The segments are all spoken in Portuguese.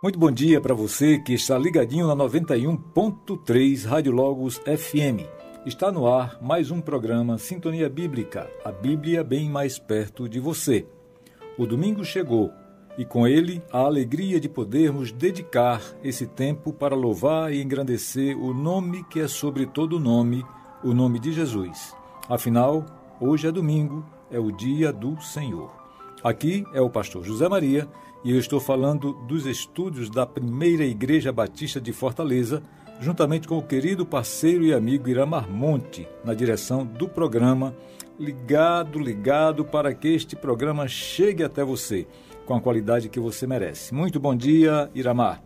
Muito bom dia para você que está ligadinho na 91.3 Rádio Logos FM. Está no ar mais um programa Sintonia Bíblica, a Bíblia bem mais perto de você. O domingo chegou e com ele a alegria de podermos dedicar esse tempo para louvar e engrandecer o nome que é sobre todo nome, o nome de Jesus. Afinal, hoje é domingo, é o dia do Senhor. Aqui é o pastor José Maria e eu estou falando dos estúdios da Primeira Igreja Batista de Fortaleza, juntamente com o querido parceiro e amigo Iramar Monte, na direção do programa, ligado para que este programa chegue até você, com a qualidade que você merece. Muito bom dia, Iramar.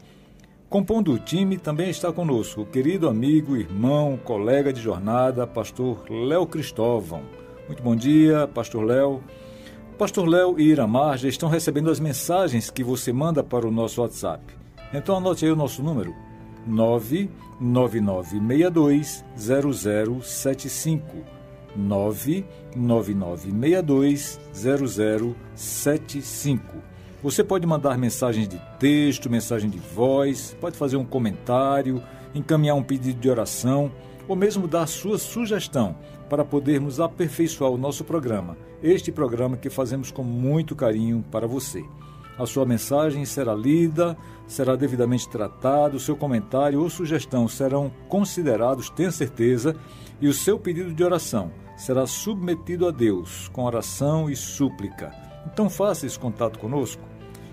Compondo o time também está conosco o querido amigo, irmão, colega de jornada, pastor Léo Cristóvão. Muito bom dia, pastor Léo. Pastor Léo e Iramar já estão recebendo as mensagens que você manda para o nosso WhatsApp. Então anote aí o nosso número, 999620075. 999620075. Você pode mandar mensagens de texto, mensagem de voz, pode fazer um comentário, encaminhar um pedido de oração, ou mesmo dar sua sugestão para podermos aperfeiçoar o nosso programa, este programa que fazemos com muito carinho para você. A sua mensagem será lida, será devidamente tratada, o seu comentário ou sugestão serão considerados, tenha certeza, e o seu pedido de oração será submetido a Deus com oração e súplica. Então faça esse contato conosco.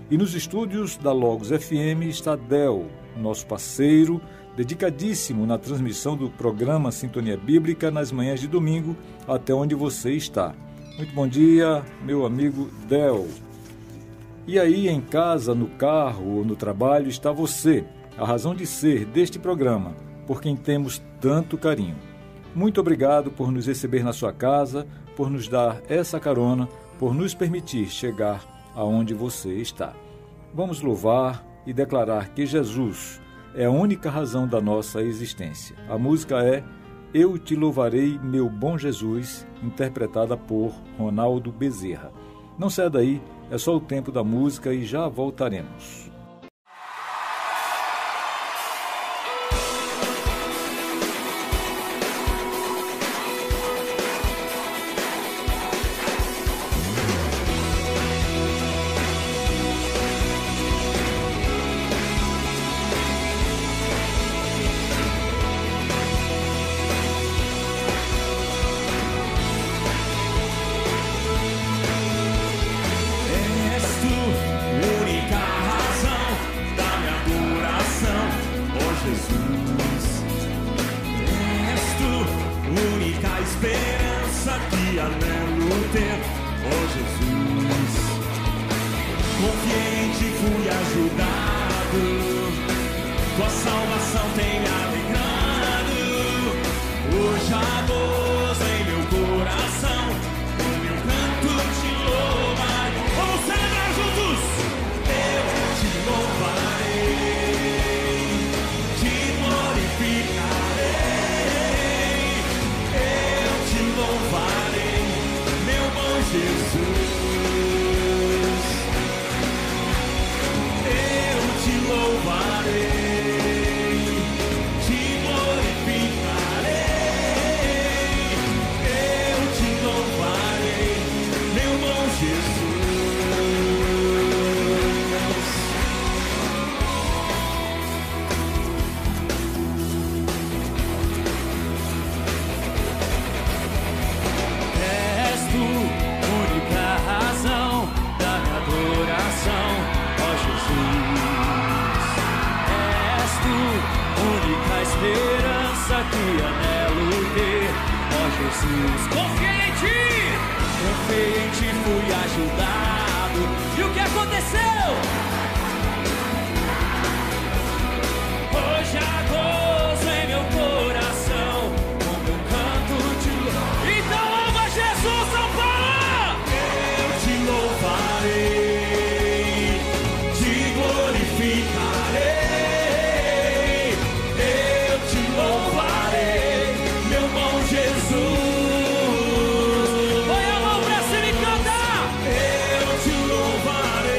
E nos estúdios da Logos FM está Del, nosso parceiro, dedicadíssimo na transmissão do programa Sintonia Bíblica nas manhãs de domingo, até onde você está. Muito bom dia, meu amigo Del. E aí, em casa, no carro ou no trabalho, está você, a razão de ser deste programa, por quem temos tanto carinho. Muito obrigado por nos receber na sua casa, por nos dar essa carona, por nos permitir chegar aonde você está. Vamos louvar e declarar que Jesus é a única razão da nossa existência. A música é Eu Te Louvarei, Meu Bom Jesus, interpretada por Ronaldo Bezerra. Não saia daí, é só o tempo da música e já voltaremos. Jesus. Põe a mão pra cima e canta. Eu te louvarei.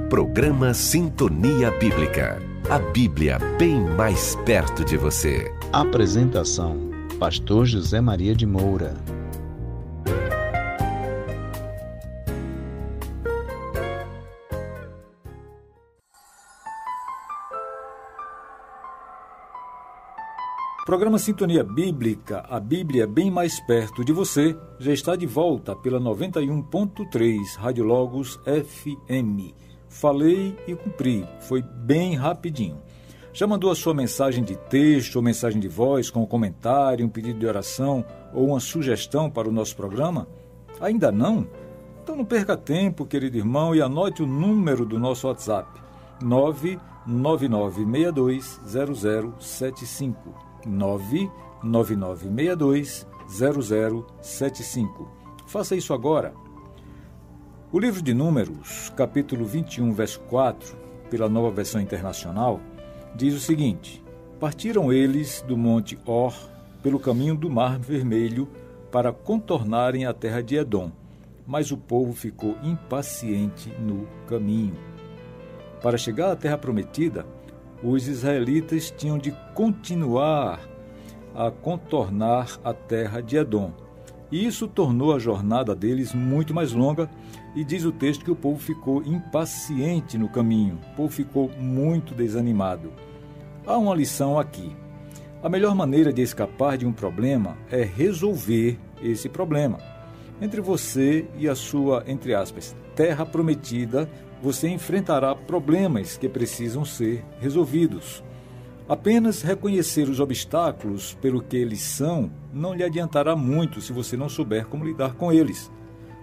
Programa Sintonia Bíblica. A Bíblia bem mais perto de você. Apresentação: Pastor José Maria de Moura. Programa Sintonia Bíblica, a Bíblia bem mais perto de você, já está de volta pela 91.3 Rádio Logos FM. Falei e cumpri, foi bem rapidinho. Já mandou a sua mensagem de texto ou mensagem de voz com um comentário, um pedido de oração ou uma sugestão para o nosso programa? Ainda não? Então não perca tempo, querido irmão, e anote o número do nosso WhatsApp: 999620075. 999620075. Faça isso agora. O livro de Números, capítulo 21, verso 4, pela Nova Versão Internacional, diz o seguinte: partiram eles do monte Or pelo caminho do Mar Vermelho para contornarem a terra de Edom, mas o povo ficou impaciente no caminho. Para chegar à terra prometida, os israelitas tinham de continuar a contornar a terra de Edom. E isso tornou a jornada deles muito mais longa, e diz o texto que o povo ficou impaciente no caminho, o povo ficou muito desanimado. Há uma lição aqui. A melhor maneira de escapar de um problema é resolver esse problema. Entre você e a sua, entre aspas, terra prometida, você enfrentará problemas que precisam ser resolvidos. Apenas reconhecer os obstáculos pelo que eles são não lhe adiantará muito se você não souber como lidar com eles.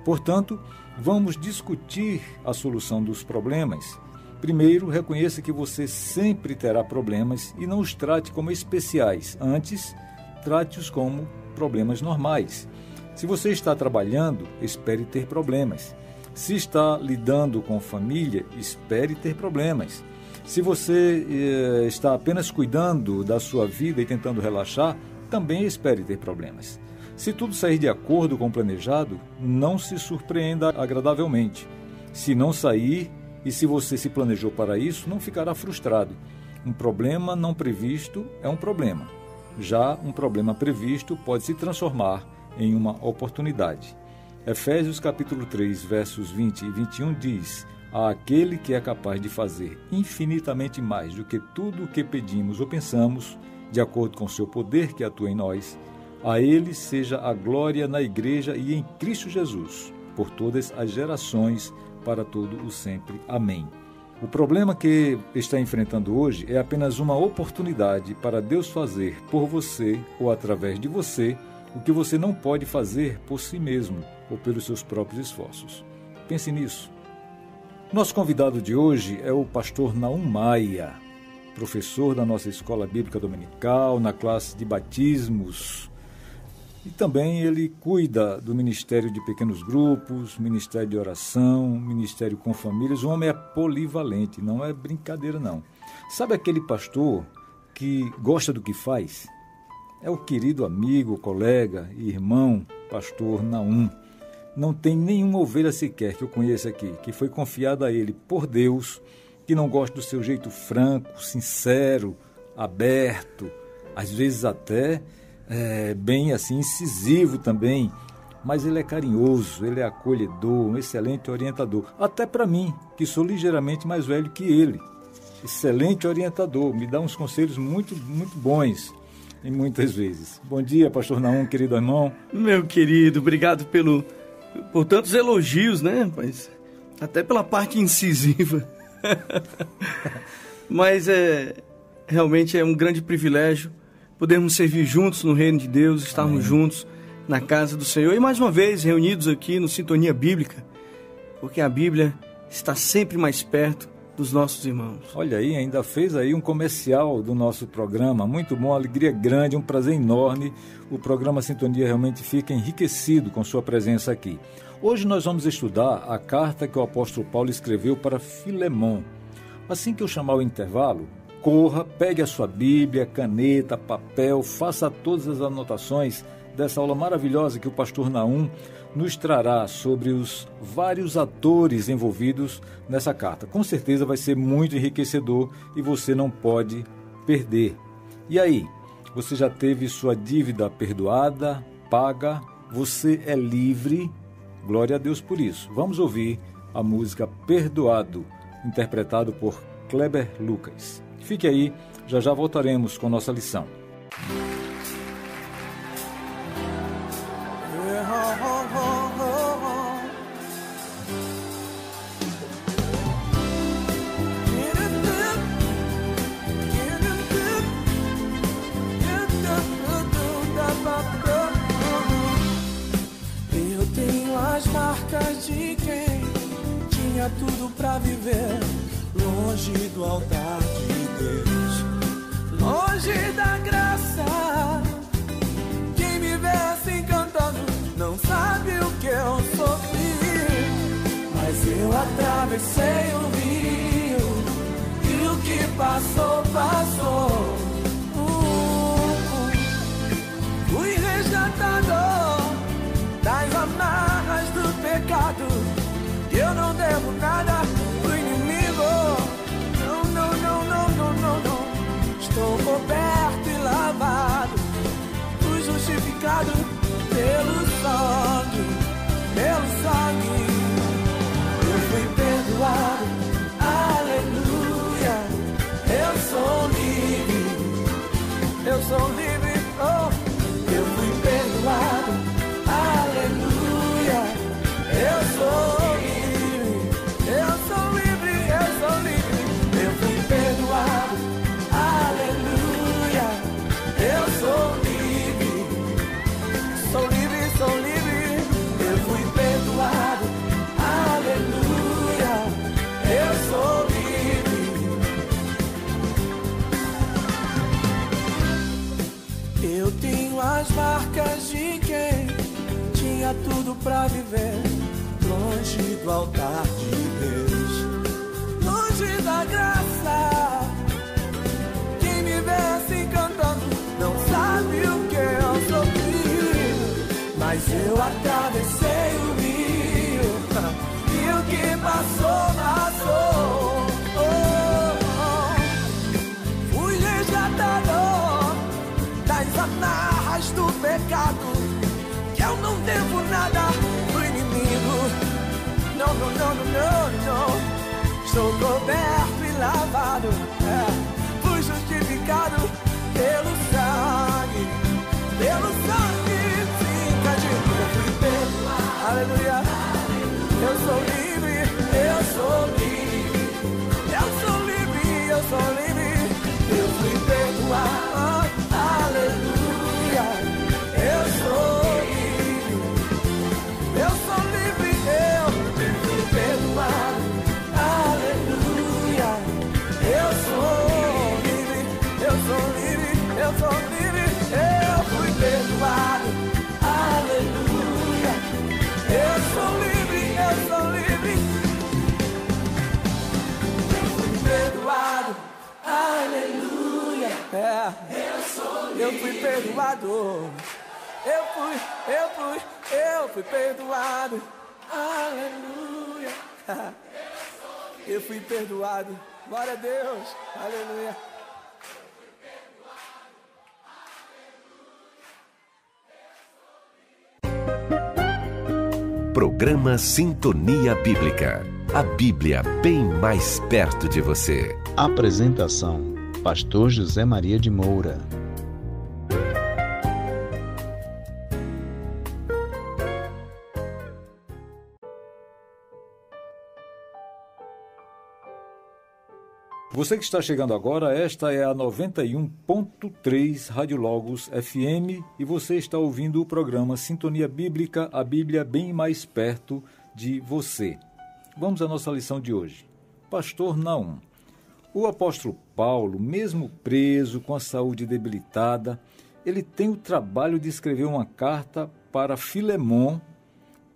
Portanto, vamos discutir a solução dos problemas. Primeiro, reconheça que você sempre terá problemas e não os trate como especiais. Antes, trate-os como problemas normais. Se você está trabalhando, espere ter problemas. Se está lidando com família, espere ter problemas. Se você está apenas cuidando da sua vida e tentando relaxar, também espere ter problemas. Se tudo sair de acordo com o planejado, não se surpreenda agradavelmente. Se não sair, e se você se planejou para isso, não ficará frustrado. Um problema não previsto é um problema. Já um problema previsto pode se transformar em uma oportunidade. Efésios capítulo 3, versos 20 e 21 diz: àquele que é capaz de fazer infinitamente mais do que tudo o que pedimos ou pensamos, de acordo com o seu poder que atua em nós, a ele seja a glória na igreja e em Cristo Jesus, por todas as gerações, para todo o sempre. Amém. O problema que está enfrentando hoje é apenas uma oportunidade para Deus fazer por você ou através de você o que você não pode fazer por si mesmo ou pelos seus próprios esforços. Pense nisso. Nosso convidado de hoje é o pastor Naum Maia, professor da nossa Escola Bíblica Dominical, na classe de batismos. E também ele cuida do Ministério de Pequenos Grupos, Ministério de Oração, Ministério com Famílias. O homem é polivalente, não é brincadeira não. Sabe aquele pastor que gosta do que faz? É o querido amigo, colega e irmão, pastor Naum. Não tem nenhuma ovelha sequer que eu conheça aqui, que foi confiada a ele por Deus, que não gosta do seu jeito franco, sincero, aberto, às vezes até bem assim incisivo também, mas ele é carinhoso, ele é acolhedor, um excelente orientador, até para mim, que sou ligeiramente mais velho que ele. Excelente orientador, me dá uns conselhos muito, muito bons, e muitas vezes. Bom dia, pastor Naum, querido irmão. Meu querido, obrigado por tantos elogios, né? Mas até pela parte incisiva. Mas realmente é um grande privilégio podermos servir juntos no reino de Deus, estarmos juntos na casa do Senhor e mais uma vez reunidos aqui no Sintonia Bíblica, porque a Bíblia está sempre mais perto dos nossos irmãos. Olha aí, ainda fez aí um comercial do nosso programa, muito bom, alegria grande, um prazer enorme. O programa Sintonia realmente fica enriquecido com sua presença aqui. Hoje nós vamos estudar a carta que o apóstolo Paulo escreveu para Filemon. Assim que eu chamar o intervalo, corra, pegue a sua Bíblia, caneta, papel, faça todas as anotações dessa aula maravilhosa que o pastor Naum nos trará sobre os vários atores envolvidos nessa carta. Com certeza vai ser muito enriquecedor e você não pode perder. E aí, você já teve sua dívida perdoada, paga? Você é livre? Glória a Deus por isso. Vamos ouvir a música Perdoado, interpretado por Kleber Lucas. Fique aí, já já voltaremos com nossa lição. Eu tenho as marcas de quem tinha tudo pra viver longe do altar de Deus, longe da graça. Quem me vê assim cantando não sabe o que eu sofri, mas eu atravessei o rio e o que passou, passou. Fui resgatado das amarras do pecado. Eu não devo nada pro inimigo. Não, não, não, não, não, não, não. Estou coberto e lavado, fui justificado pelo sangue, pelo sangue. Eu fui perdoado, aleluia. Eu sou livre, eu sou livre, oh. Eu fui perdoado, aleluia. Eu sou livre, eu sou livre, eu sou livre. Eu fui perdoado, aleluia. Eu sou livre, sou livre, sou livre. Eu fui perdoado, aleluia. Eu sou livre. Eu tenho as marcas de quem tinha tudo pra viver longe do altar de Deus, longe da graça. Quem me vê assim cantando não sabe o que eu sofri, mas eu atravessei o rio e o que passou, passou. Fui resgatado das amarras do pecado, que eu não devo nada pro inimigo. Não, não, não, não, não, não. Estou coberto e lavado, fui justificado pelo sangue, pelo sangue. Fica de eu fui perdoado, aleluia. Eu sou livre, eu sou livre, eu sou livre, eu sou livre. Eu fui perdoado, aleluia. Eu sou livre, eu sou livre, eu fui perdoado, aleluia. Eu sou livre, eu sou livre, eu sou livre. Eu fui perdoado, aleluia. Eu sou livre, eu sou livre. Eu fui perdoado, aleluia. Eu fui perdoado. Eu fui perdoado. Aleluia. Eu fui perdoado. Glória a Deus. Aleluia. Programa Sintonia Bíblica. A Bíblia bem mais perto de você. Apresentação: Pastor José Maria de Moura. Você que está chegando agora, esta é a 91.3 Rádio Logos FM e você está ouvindo o programa Sintonia Bíblica, a Bíblia bem mais perto de você. Vamos à nossa lição de hoje. Pastor Naum. O apóstolo Paulo, mesmo preso, com a saúde debilitada, ele tem o trabalho de escrever uma carta para Filemon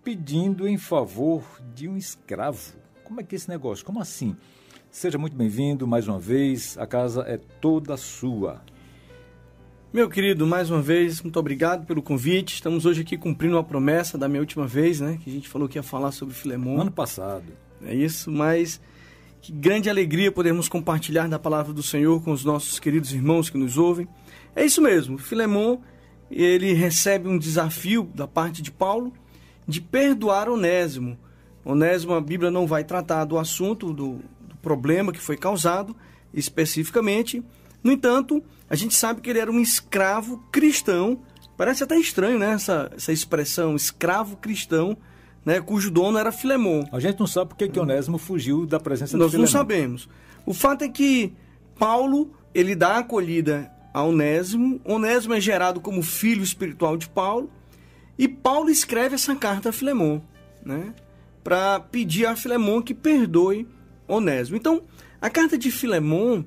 pedindo em favor de um escravo. Como é que é esse negócio? Como assim? Seja muito bem-vindo mais uma vez, a casa é toda sua. Meu querido, mais uma vez, muito obrigado pelo convite. Estamos hoje aqui cumprindo uma promessa da minha última vez, né? Que a gente falou que ia falar sobre Filemon. Ano passado. É isso, mas que grande alegria podermos compartilhar da palavra do Senhor com os nossos queridos irmãos que nos ouvem. É isso mesmo, Filemon, ele recebe um desafio da parte de Paulo de perdoar Onésimo. Onésimo, a Bíblia não vai tratar do assunto, do problema que foi causado especificamente. No entanto, a gente sabe que ele era um escravo cristão. Parece até estranho, né? Essa expressão, escravo cristão, né? Cujo dono era Filemon. A gente não sabe porque que Onésimo fugiu da presença de Nós Filemon. não sabemos. O fato é que Paulo, ele dá acolhida a Onésimo. Onésimo é gerado como filho espiritual de Paulo. E Paulo escreve essa carta a Filemon, né? Para pedir a Filemon que perdoe Onésimo. Então, a carta de Filemon,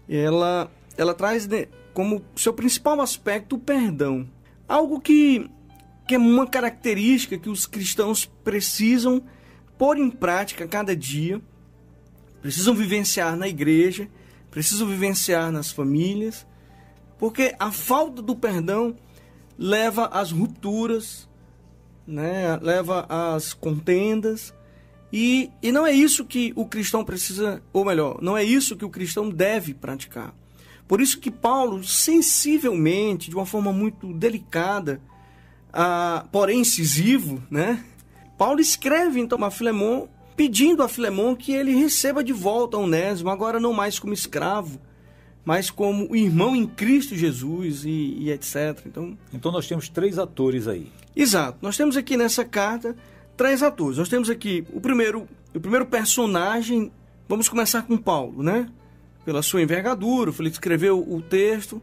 ela traz como seu principal aspecto o perdão. Algo que é uma característica que os cristãos precisam pôr em prática a cada dia, precisam vivenciar na igreja, precisam vivenciar nas famílias, porque a falta do perdão leva às rupturas, né? Leva às contendas, e não é isso que o cristão precisa, ou melhor, não é isso que o cristão deve praticar. Por isso que Paulo, sensivelmente, de uma forma muito delicada, porém incisivo, né? Paulo escreve então a Filemon, pedindo a Filemon que ele receba de volta Onésimo, agora não mais como escravo, mas como irmão em Cristo Jesus e etc. Então nós temos 3 atores aí. Exato. Nós temos aqui nessa carta 3 atores. Nós temos aqui o primeiro personagem. Vamos começar com Paulo, né? Pela sua envergadura, ele escreveu o texto.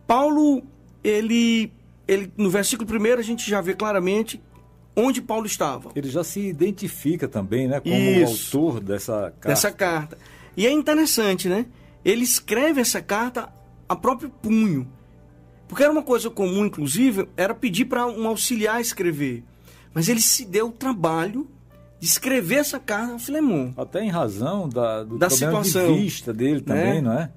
Paulo, ele no versículo 1 a gente já vê claramente onde Paulo estava. Ele já se identifica também, né, como Isso, o autor dessa carta. E é interessante, né? Ele escreve essa carta a próprio punho. Porque era uma coisa comum, inclusive, era pedir para um auxiliar escrever. Mas ele se deu o trabalho de escrever essa carta a Filemon. Até em razão da situação de vista dele também, não é?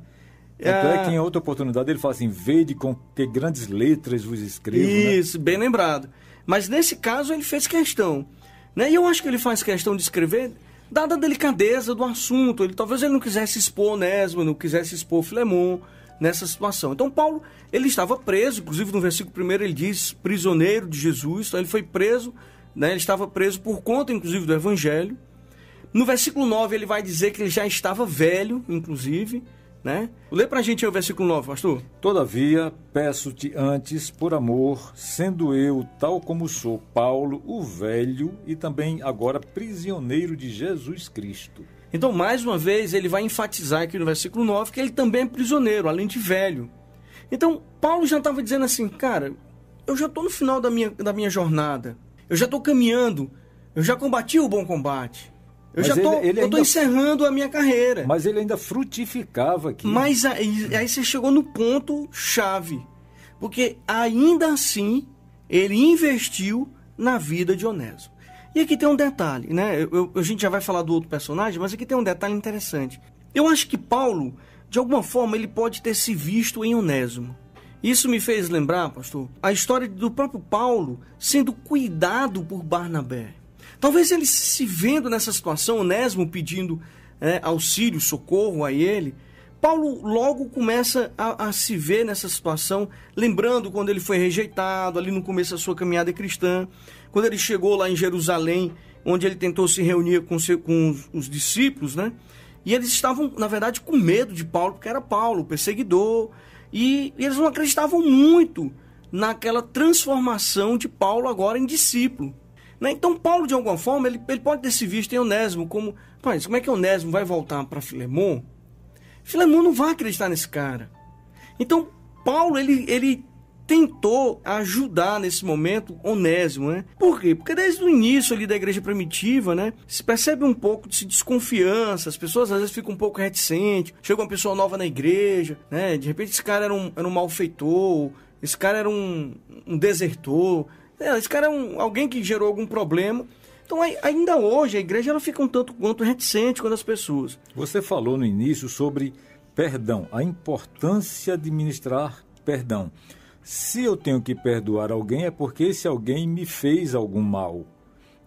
Tanto é que em outra oportunidade ele fala assim, vede com que grandes letras vos escrevo. Isso, né? Bem lembrado. Mas nesse caso ele fez questão, né? E eu acho que ele faz questão de escrever, dada a delicadeza do assunto. Talvez ele não quisesse expor Onésimo, não quisesse expor Filemon nessa situação. Então Paulo, ele estava preso, inclusive no versículo 1 ele diz, prisioneiro de Jesus. Então ele foi preso, né? Ele estava preso por conta, inclusive, do Evangelho. No versículo 9 ele vai dizer que ele já estava velho, inclusive, né? Lê pra gente aí o versículo 9, pastor. Todavia, peço-te antes, por amor, sendo eu, tal como sou, Paulo, o velho, e também agora prisioneiro de Jesus Cristo. Então, mais uma vez, ele vai enfatizar aqui no versículo 9 que ele também é prisioneiro, além de velho. Então, Paulo já estava dizendo assim, cara, eu já estou no final da minha jornada, eu já estou caminhando, eu já combati o bom combate. Eu estou encerrando a minha carreira. Mas ele ainda frutificava aqui. Mas aí você chegou no ponto chave. Porque ainda assim, ele investiu na vida de Onésimo. E aqui tem um detalhe, né? A gente já vai falar do outro personagem, mas aqui tem um detalhe interessante. Eu acho que Paulo, de alguma forma, ele pode ter se visto em Onésimo. Isso me fez lembrar, pastor, a história do próprio Paulo sendo cuidado por Barnabé. Talvez ele se vendo nessa situação, Onésimo pedindo auxílio, socorro a ele, Paulo logo começa a se ver nessa situação, lembrando quando ele foi rejeitado, ali no começo da sua caminhada cristã, quando ele chegou lá em Jerusalém, onde ele tentou se reunir com os discípulos, né? E eles estavam, na verdade, com medo de Paulo, porque era Paulo, perseguidor, e eles não acreditavam muito naquela transformação de Paulo agora em discípulo. Então, Paulo, de alguma forma, ele pode ter se visto em Onésimo como... Mas como é que Onésimo vai voltar para Filemon? Filemon não vai acreditar nesse cara. Então, Paulo, ele tentou ajudar nesse momento Onésimo, né? Por quê? Porque desde o início ali da igreja primitiva, né, se percebe um pouco de desconfiança, as pessoas às vezes ficam um pouco reticentes, chega uma pessoa nova na igreja, né? De repente esse cara era um malfeitor, esse cara era um desertor... Esse cara é alguém que gerou algum problema. Então, ainda hoje, a igreja ela fica um tanto quanto reticente com as pessoas. Você falou no início sobre perdão, a importância de ministrar perdão. Se eu tenho que perdoar alguém, é porque esse alguém me fez algum mal,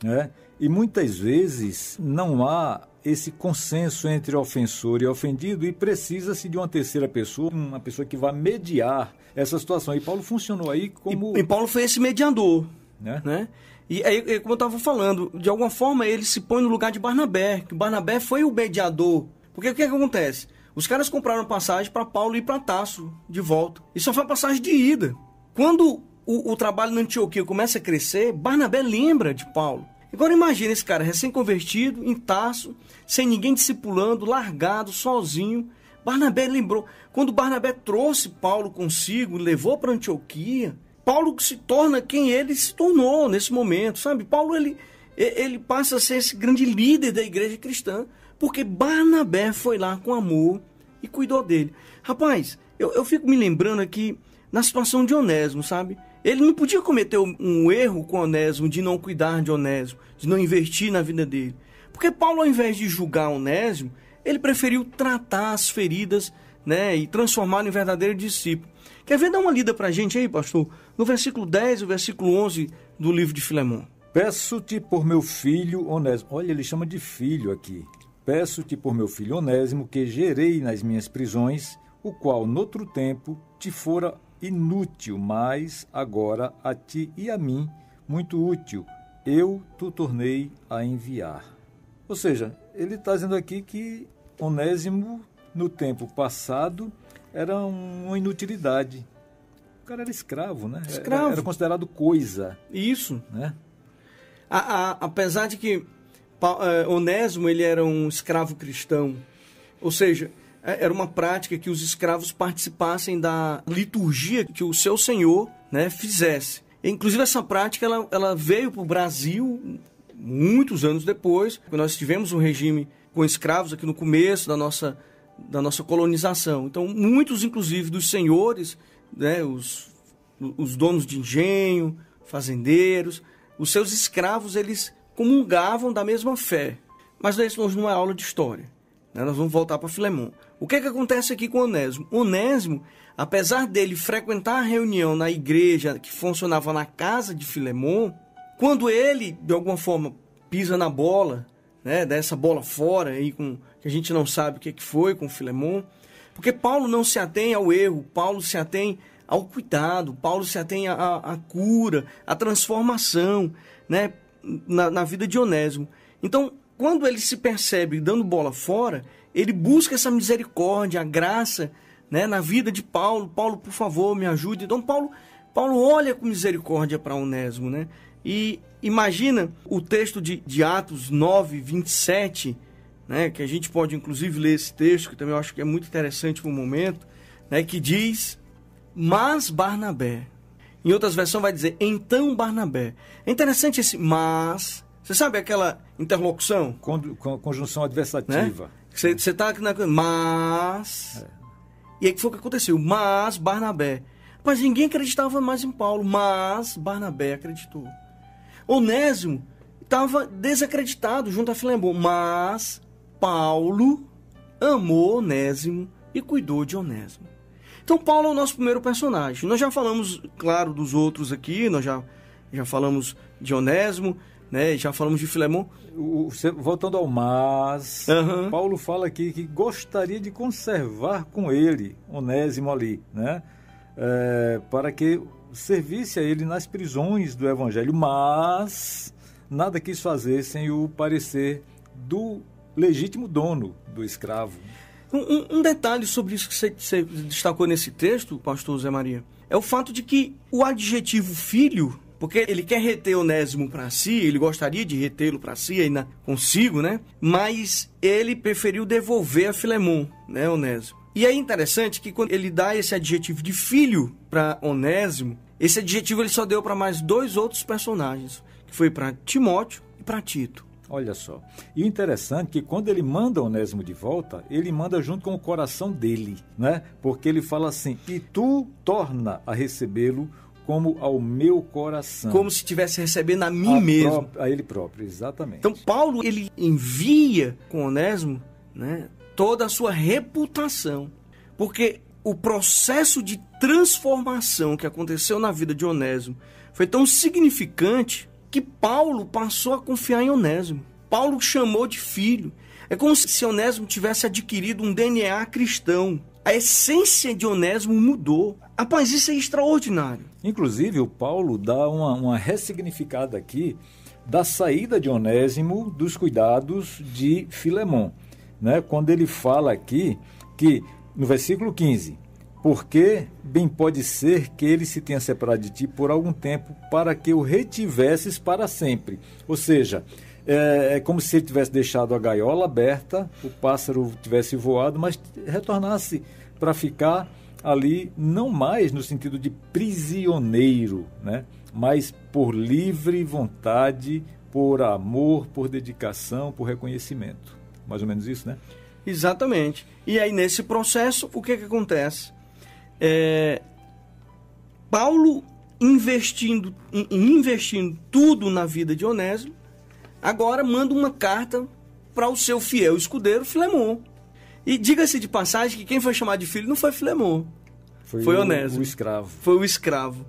né? E muitas vezes não há esse consenso entre ofensor e ofendido e precisa-se de uma terceira pessoa, uma pessoa que vá mediar essa situação. E Paulo funcionou aí como... E Paulo foi esse mediador, né? E aí, como eu estava falando, de alguma forma ele se põe no lugar de Barnabé, que Barnabé foi o mediador. Porque o que acontece? Os caras compraram passagem para Paulo ir para Tarso de volta. E só foi passagem de ida. Quando o trabalho na Antioquia começa a crescer, Barnabé lembra de Paulo. Agora imagina esse cara recém-convertido, em Tarso, sem ninguém discipulando, largado, sozinho. Barnabé lembrou. Quando Barnabé trouxe Paulo consigo, levou para Antioquia, Paulo se torna quem ele se tornou nesse momento, sabe? Paulo ele passa a ser esse grande líder da igreja cristã, porque Barnabé foi lá com amor e cuidou dele. Rapaz, eu fico me lembrando aqui na situação de Onésimo, sabe? Ele não podia cometer um erro com Onésimo de não cuidar de Onésimo, de não investir na vida dele. Porque Paulo, ao invés de julgar Onésimo, ele preferiu tratar as feridas, né, e transformá-lo em verdadeiro discípulo. Quer ver? Dá uma lida pra gente aí, pastor? No versículo 10 e o versículo 11 do livro de Filemão. Peço-te por meu filho Onésimo. Olha, ele chama de filho aqui. Peço-te por meu filho Onésimo, que gerei nas minhas prisões, o qual, noutro tempo, te fora inútil, mas agora a ti e a mim muito útil. Eu te tornei a enviar. Ou seja, ele está dizendo aqui que Onésimo, no tempo passado, era uma inutilidade. O cara era escravo, né? Escravo. Era considerado coisa. Isso. Né? Apesar de que Onésimo ele era um escravo cristão, ou seja, era uma prática que os escravos participassem da liturgia que o seu senhor, né, fizesse. Inclusive essa prática ela veio para o Brasil muitos anos depois, quando nós tivemos um regime com escravos aqui no começo da nossa colonização. Então muitos inclusive dos senhores, né, os donos de engenho, fazendeiros, os seus escravos, eles comungavam da mesma fé. Mas isso hoje não é aula de história, né? Nós vamos voltar para Filemão. O que acontece aqui com Onésimo? Onésimo, apesar dele frequentar a reunião na igreja que funcionava na casa de Filemão, quando ele, de alguma forma, pisa na bola, né, dá essa bola fora, aí que a gente não sabe o que foi com Filemão, porque Paulo não se atém ao erro, Paulo se atém ao cuidado, Paulo se atém à cura, à transformação, né, na vida de Onésimo. Então, quando ele se percebe dando bola fora, ele busca essa misericórdia, a graça, né, na vida de Paulo. Paulo, por favor, me ajude. Então, Paulo olha com misericórdia para Onésimo, né? E imagina o texto de Atos 9, 27, né, que a gente pode, inclusive, ler esse texto, que também eu acho que é muito interessante para o momento, né, que diz, mas Barnabé. Em outras versões vai dizer, então Barnabé. É interessante esse mas. Você sabe aquela interlocução? Conjunção adversativa. Né? Você está aqui na... Mas... E aí que foi o que aconteceu? Mas Barnabé. Mas ninguém acreditava mais em Paulo. Mas Barnabé acreditou. Onésimo estava desacreditado junto a Filemão. Mas Paulo amou Onésimo e cuidou de Onésimo. Então Paulo é o nosso primeiro personagem. Nós já falamos, claro, dos outros aqui. Nós já falamos de Onésimo, né? Já falamos de Filemão. Voltando ao mas, Paulo fala aqui que gostaria de conservar com ele Onésimo ali, né? Para que servisse a ele nas prisões do Evangelho, mas nada quis fazer sem o parecer do legítimo dono do escravo. Um detalhe sobre isso que você destacou nesse texto, pastor Zé Maria, é o fato de que o adjetivo filho, porque ele quer reter Onésimo para si, ele gostaria de retê-lo para si, ainda consigo, né? Mas ele preferiu devolver a Filemão, né, Onésimo. E é interessante que quando ele dá esse adjetivo de filho para Onésimo, esse adjetivo ele só deu para mais dois outros personagens, que foi para Timóteo e para Tito. Olha só. E o interessante é que quando ele manda Onésimo de volta, ele manda junto com o coração dele, né? Porque ele fala assim, e tu torna a recebê-lo como ao meu coração. Como se estivesse recebendo a mim mesmo. A ele próprio, exatamente. Então Paulo, ele envia com Onésimo, né, toda a sua reputação. Porque o processo de transformação que aconteceu na vida de Onésimo foi tão significante que Paulo passou a confiar em Onésimo. Paulo chamou de filho. É como se Onésimo tivesse adquirido um DNA cristão. A essência de Onésimo mudou. Rapaz, isso é extraordinário. Inclusive, o Paulo dá uma ressignificada aqui da saída de Onésimo dos cuidados de Filemon, né? Quando ele fala aqui que, no versículo 15, porque bem pode ser que ele se tenha separado de ti por algum tempo para que o retivesses para sempre. Ou seja, é como se ele tivesse deixado a gaiola aberta, o pássaro tivesse voado, mas retornasse para ficar ali, não mais no sentido de prisioneiro, né? Mas por livre vontade, por amor, por dedicação, por reconhecimento. Mais ou menos isso, né? Exatamente. E aí, nesse processo, o que acontece? Paulo investindo tudo na vida de Onésimo, agora manda uma carta para o seu fiel escudeiro, Filemon. E diga-se de passagem que quem foi chamado de filho não foi Filemon, foi Onésimo. O escravo. Foi o escravo.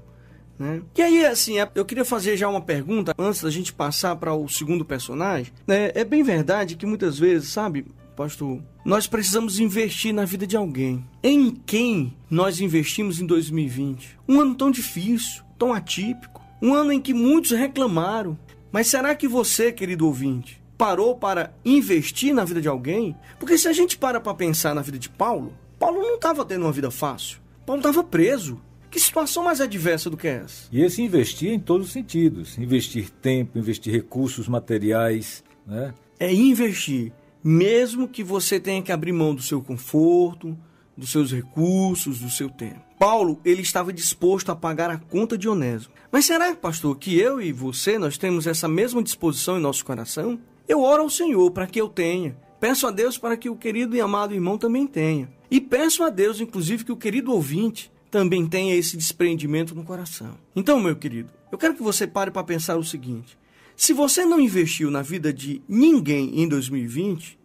Né? E aí, assim, eu queria fazer já uma pergunta antes da gente passar para o segundo personagem. É bem verdade que muitas vezes, sabe, pastor, nós precisamos investir na vida de alguém. Em quem nós investimos em 2020? Um ano tão difícil, tão atípico, um ano em que muitos reclamaram. Mas será que você, querido ouvinte, parou para investir na vida de alguém? Porque se a gente para pensar na vida de Paulo, Paulo não estava tendo uma vida fácil. Paulo estava preso. Que situação mais adversa do que essa? E esse investir em todos os sentidos. Investir tempo, investir recursos materiais, né? É investir. Mesmo que você tenha que abrir mão do seu conforto, dos seus recursos, do seu tempo. Paulo, ele estava disposto a pagar a conta de Onésimo. Mas será, pastor, que eu e você, nós temos essa mesma disposição em nosso coração? Eu oro ao Senhor para que eu tenha. Peço a Deus para que o querido e amado irmão também tenha. E peço a Deus, inclusive, que o querido ouvinte também tenha esse desprendimento no coração. Então, meu querido, eu quero que você pare para pensar o seguinte. Se você não investiu na vida de ninguém em 2020,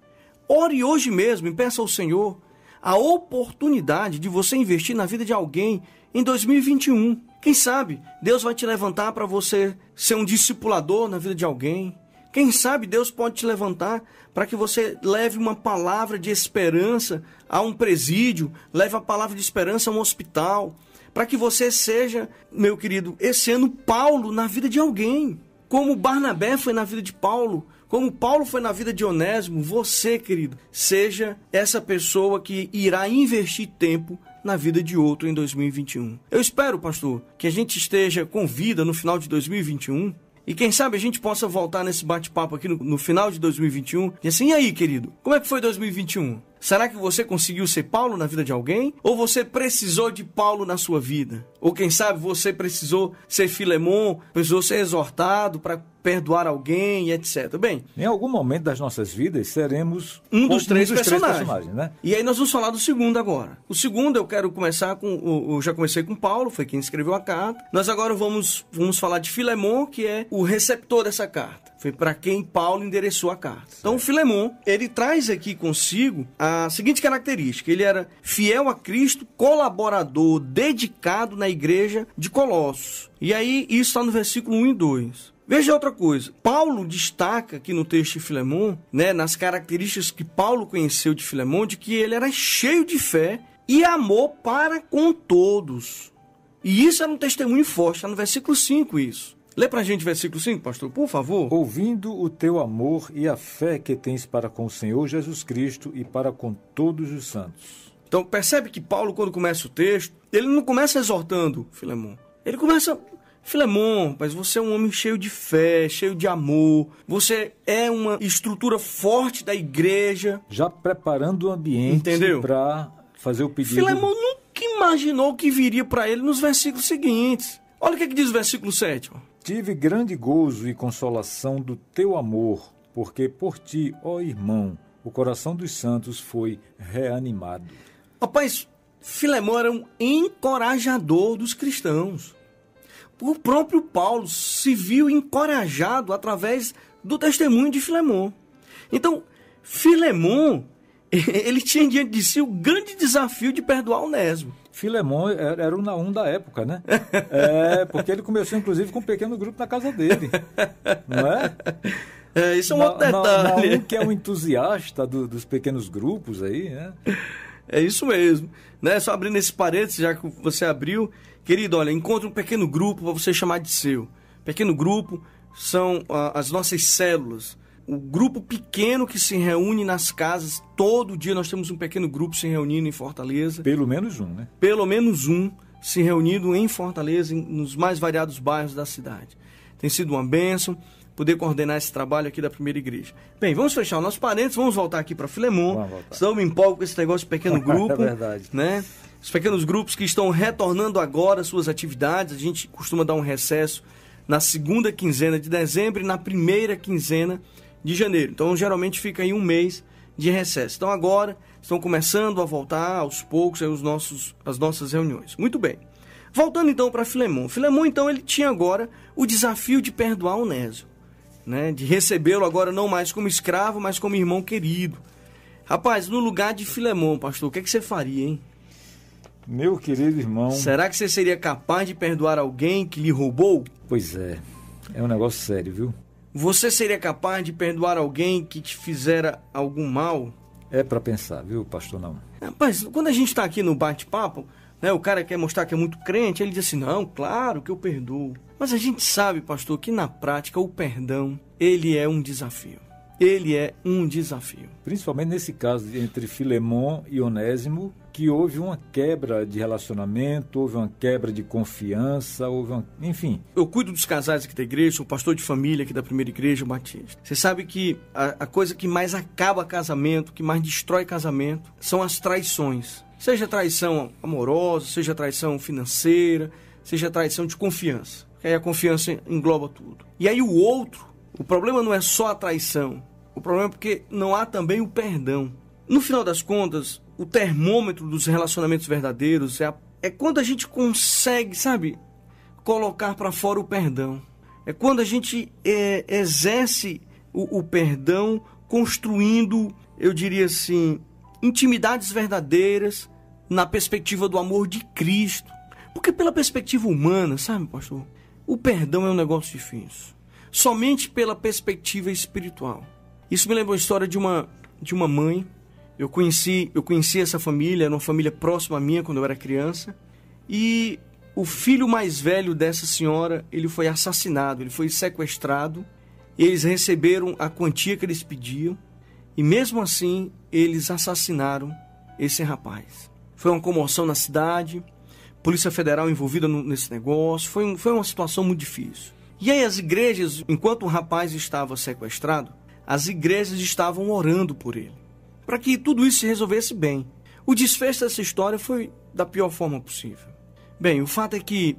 ore hoje mesmo e peça ao Senhor a oportunidade de você investir na vida de alguém em 2021. Quem sabe Deus vai te levantar para você ser um discipulador na vida de alguém. Quem sabe Deus pode te levantar para que você leve uma palavra de esperança a um presídio, leve a palavra de esperança a um hospital, para que você seja, meu querido, esse ano Paulo na vida de alguém. Como Barnabé foi na vida de Paulo, como Paulo foi na vida de Onésimo, você, querido, seja essa pessoa que irá investir tempo na vida de outro em 2021. Eu espero, pastor, que a gente esteja com vida no final de 2021 e quem sabe a gente possa voltar nesse bate-papo aqui no final de 2021 e assim, e aí, querido, como é que foi 2021? Será que você conseguiu ser Paulo na vida de alguém? Ou você precisou de Paulo na sua vida? Ou quem sabe você precisou ser Filemon, precisou ser exortado para perdoar alguém, etc. Bem, em algum momento das nossas vidas seremos um dos três personagens, né? E aí nós vamos falar do segundo agora. O segundo eu quero começar com... Eu já comecei com Paulo, foi quem escreveu a carta. Nós agora vamos falar de Filemon, que é o receptor dessa carta. Foi para quem Paulo endereçou a carta. Então, Filemon, ele traz aqui consigo a seguinte característica. Ele era fiel a Cristo, colaborador, dedicado na igreja de Colossos. E aí, isso está no versículo 1 e 2. Veja outra coisa. Paulo destaca aqui no texto de Filemon, né, nas características que Paulo conheceu de Filemon, de que ele era cheio de fé e amor para com todos. E isso era um testemunho forte. Está no versículo 5 isso. Lê pra gente o versículo 5, pastor, por favor. Ouvindo o teu amor e a fé que tens para com o Senhor Jesus Cristo e para com todos os santos. Então, percebe que Paulo, quando começa o texto, ele não começa exortando Filemon. Ele começa... Filemon, mas você é um homem cheio de fé, cheio de amor. Você é uma estrutura forte da igreja. Já preparando o ambiente para fazer o pedido. Filemon nunca imaginou o que viria para ele nos versículos seguintes. Olha o que diz o versículo 7. Tive grande gozo e consolação do teu amor, porque por ti, ó irmão, o coração dos santos foi reanimado. Rapaz, Filemon era um encorajador dos cristãos. O próprio Paulo se viu encorajado através do testemunho de Filemon. Então, Filemon, ele tinha diante de si o grande desafio de perdoar Onésimo. Filemon era o Naum da época, né? Porque ele começou, inclusive, com um pequeno grupo na casa dele. Não é? Isso é um outro detalhe. Naum, que é um entusiasta dos pequenos grupos aí, né? É isso mesmo. Né? Só abrindo esse parênteses, já que você abriu. Querido, olha, encontre um pequeno grupo para você chamar de seu. Pequeno grupo são as nossas células. O grupo pequeno que se reúne nas casas. Todo dia nós temos um pequeno grupo se reunindo em Fortaleza. Pelo menos um, né? Pelo menos um se reunindo em Fortaleza, nos mais variados bairros da cidade. Tem sido uma bênção poder coordenar esse trabalho aqui da primeira igreja. Bem, vamos fechar o nosso parênteses, vamos voltar aqui para Filemon. Senão eu me empolgo com esse negócio de pequeno grupo. É verdade. Né? Os pequenos grupos que estão retornando agora às suas atividades. A gente costuma dar um recesso na segunda quinzena de dezembro e na primeira quinzena de janeiro. Então, geralmente fica aí um mês de recesso. Então, agora estão começando a voltar aos poucos as nossas reuniões. Muito bem. Voltando, então, para Filemon. Filemon, então, ele tinha agora o desafio de perdoar Onésimo, né? De recebê-lo agora não mais como escravo, mas como irmão querido. Rapaz, no lugar de Filemon, pastor, o que você faria, hein? Meu querido irmão... Será que você seria capaz de perdoar alguém que lhe roubou? Pois é um negócio sério, viu? Você seria capaz de perdoar alguém que te fizera algum mal? É para pensar, viu, pastor? Não. Rapaz, quando a gente está aqui no bate-papo, né, o cara quer mostrar que é muito crente, ele diz assim, não, claro que eu perdoo. Mas a gente sabe, pastor, que na prática o perdão, ele é um desafio. Ele é um desafio. Principalmente nesse caso entre Filemon e Onésimo, que houve uma quebra de relacionamento, houve uma quebra de confiança, enfim. Eu cuido dos casais aqui da igreja, sou pastor de família aqui da primeira igreja batista. Você sabe que a coisa que mais acaba casamento, que mais destrói casamento, são as traições. Seja traição amorosa, seja traição financeira, seja traição de confiança. Porque aí a confiança engloba tudo. E aí o problema não é só a traição. O problema é porque não há também o perdão. No final das contas, o termômetro dos relacionamentos verdadeiros é quando a gente consegue, sabe, colocar para fora o perdão. É quando a gente exerce o perdão construindo, eu diria assim, intimidades verdadeiras na perspectiva do amor de Cristo. Porque pela perspectiva humana, sabe, pastor, o perdão é um negócio difícil. Somente pela perspectiva espiritual. Isso me lembra a história de uma mãe. Eu conheci essa família, era uma família próxima à minha quando eu era criança. E o filho mais velho dessa senhora, ele foi assassinado, ele foi sequestrado. Eles receberam a quantia que eles pediam. E mesmo assim, eles assassinaram esse rapaz. Foi uma comoção na cidade, Polícia Federal envolvida nesse negócio. Foi uma situação muito difícil. E aí as igrejas, enquanto o rapaz estava sequestrado, as igrejas estavam orando por ele, para que tudo isso se resolvesse bem. O desfecho dessa história foi da pior forma possível. Bem, o fato é que,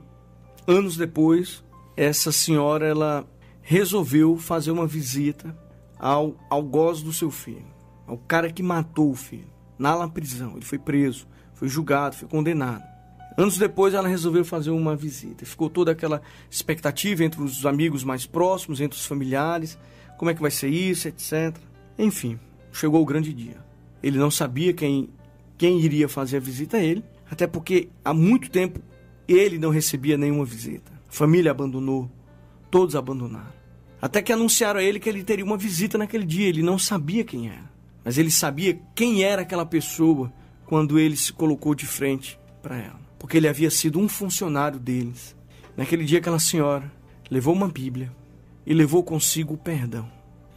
anos depois, essa senhora ela resolveu fazer uma visita ao algoz do seu filho, ao cara que matou o filho, na prisão. Ele foi preso, foi julgado, foi condenado. Anos depois ela resolveu fazer uma visita. Ficou toda aquela expectativa entre os amigos mais próximos, entre os familiares. Como é que vai ser isso, etc. Enfim, chegou o grande dia. Ele não sabia quem iria fazer a visita a ele, até porque há muito tempo ele não recebia nenhuma visita. A família abandonou, todos abandonaram. Até que anunciaram a ele que ele teria uma visita naquele dia. Ele não sabia quem era, mas ele sabia quem era aquela pessoa quando ele se colocou de frente para ela. Porque ele havia sido um funcionário deles. Naquele dia aquela senhora levou uma Bíblia e levou consigo o perdão.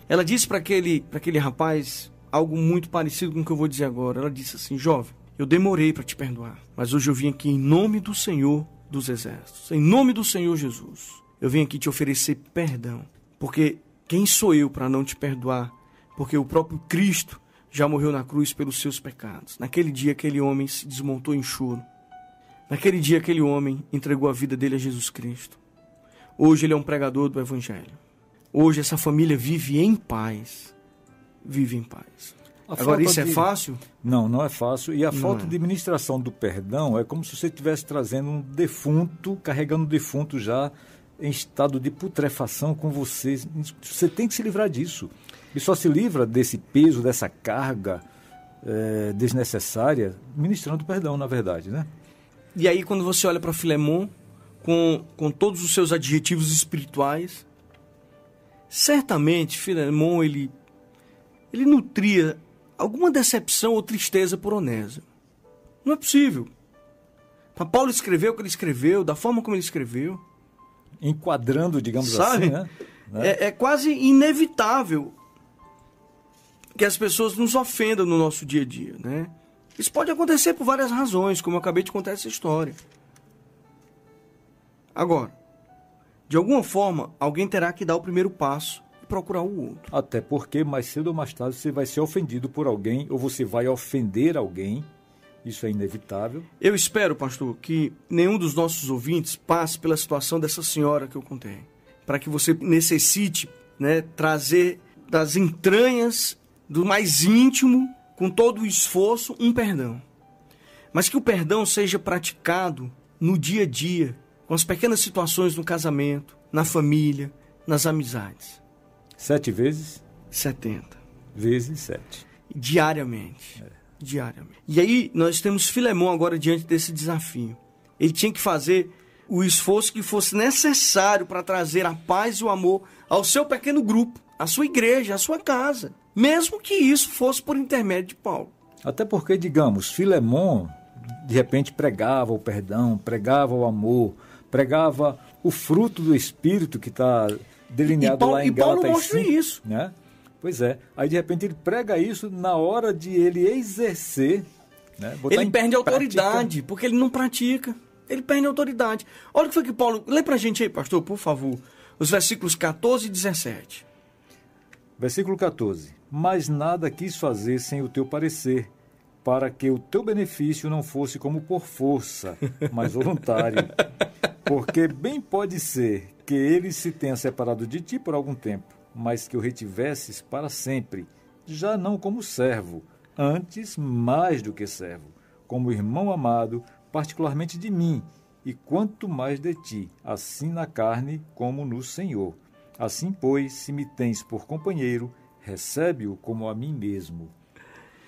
Ela disse para aquele rapaz algo muito parecido com o que eu vou dizer agora. Ela disse assim: jovem, eu demorei para te perdoar, mas hoje eu vim aqui em nome do Senhor dos Exércitos, em nome do Senhor Jesus. Eu vim aqui te oferecer perdão, porque quem sou eu para não te perdoar? Porque o próprio Cristo já morreu na cruz pelos seus pecados. Naquele dia aquele homem se desmontou em choro. Naquele dia aquele homem entregou a vida dele a Jesus Cristo. Hoje ele é um pregador do Evangelho. Hoje essa família vive em paz. Vive em paz. Agora isso é fácil? Não, não é fácil. E a falta de ministração do perdão é como se você estivesse trazendo um defunto, carregando um defunto já em estado de putrefação com você. Você tem que se livrar disso. E só se livra desse peso, dessa carga, desnecessária, ministrando perdão, na verdade, né? E aí, quando você olha para Filemon, com todos os seus adjetivos espirituais, certamente Filemon, ele nutria alguma decepção ou tristeza por Onésimo. Não é possível. Para Paulo escrever o que ele escreveu, da forma como ele escreveu, enquadrando, digamos sabe? assim, né? É quase inevitável que as pessoas nos ofendam no nosso dia a dia, né? Isso pode acontecer por várias razões, como eu acabei de contar essa história. Agora, de alguma forma, alguém terá que dar o primeiro passo e procurar o outro. Até porque mais cedo ou mais tarde você vai ser ofendido por alguém, ou você vai ofender alguém. Isso é inevitável. Eu espero, pastor, que nenhum dos nossos ouvintes passe pela situação dessa senhora que eu contei. Para que você necessite, né, trazer das entranhas do mais íntimo, com todo o esforço, um perdão. Mas que o perdão seja praticado no dia a dia, com as pequenas situações no casamento, na família, nas amizades. 7 vezes? 70. Vezes 7. Diariamente. Diariamente. E aí nós temos Filemon agora diante desse desafio. Ele tinha que fazer o esforço que fosse necessário para trazer a paz e o amor ao seu pequeno grupo, à sua igreja, à sua casa. Mesmo que isso fosse por intermédio de Paulo. Até porque, digamos, Filemon, de repente, pregava o perdão, pregava o amor, pregava o fruto do Espírito que está delineado lá em Gálatas 5. E Paulo mostra isso. Né? Pois é. Aí, de repente, ele prega isso na hora de ele exercer. Né? Ele perde autoridade, porque ele não pratica. Ele perde autoridade. Olha o que foi que Paulo... Lê pra gente aí, pastor, por favor. Os versículos 14 e 17. Versículo 14. Mas nada quis fazer sem o teu parecer, para que o teu benefício não fosse como por força, mas voluntário. Porque bem pode ser que ele se tenha separado de ti por algum tempo, mas que o retivesses para sempre, já não como servo, antes mais do que servo, como irmão amado, particularmente de mim, e quanto mais de ti, assim na carne como no Senhor. Assim, pois, se me tens por companheiro, recebe-o como a mim mesmo.